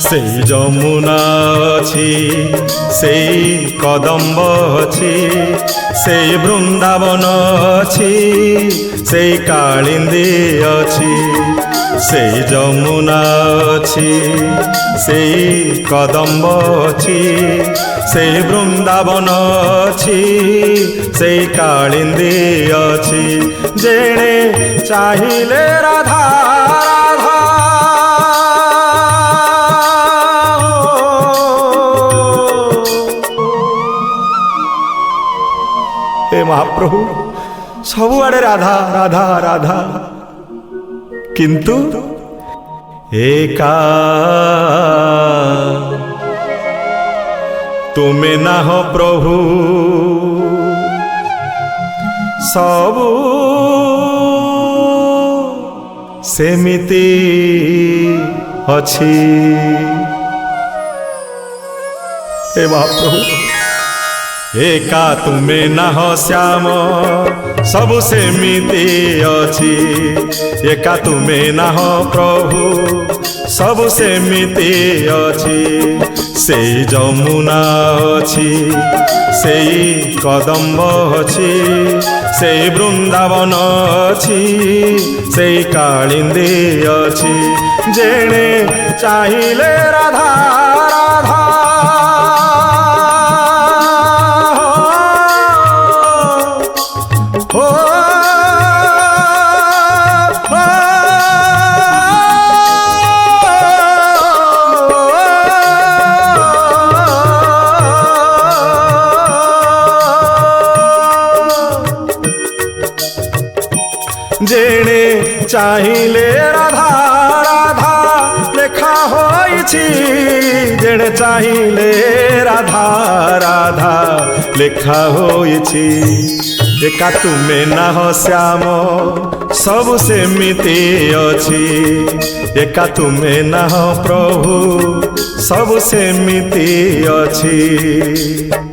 से जमुना अछि से कदम्ब अछि से वृंदावन अछि से कालिंदी अछि से जमुना अछि से कदम्ब अछि से वृंदावन अछि से कालिंदी अछि जेणे चाहिले राधा राधा हे महाप्रभु सबुआड़े राधा राधा राधा किंतु एका तुमे ना हो प्रभु सबु सेमिति अछि हे महाप्रभु एका तुमे ना हो श्याम सबु सेमिति अछि एका तुमे ना हो प्रभु सबु सेमिति अछि से जमुना अछि से कदम्ब अछि से वृंदावन अछि से कालिंदी अछि जेणे चाहिले राधा राधा जेणे चाहिले राधा राधा लेखा होइछि जेणे चाहिले राधा राधा लेखा होइछि एका तुमे ना हो श्याम सबु सेमिति अछि एका तुमे ना हो प्रभु सबु सेमिति अछि।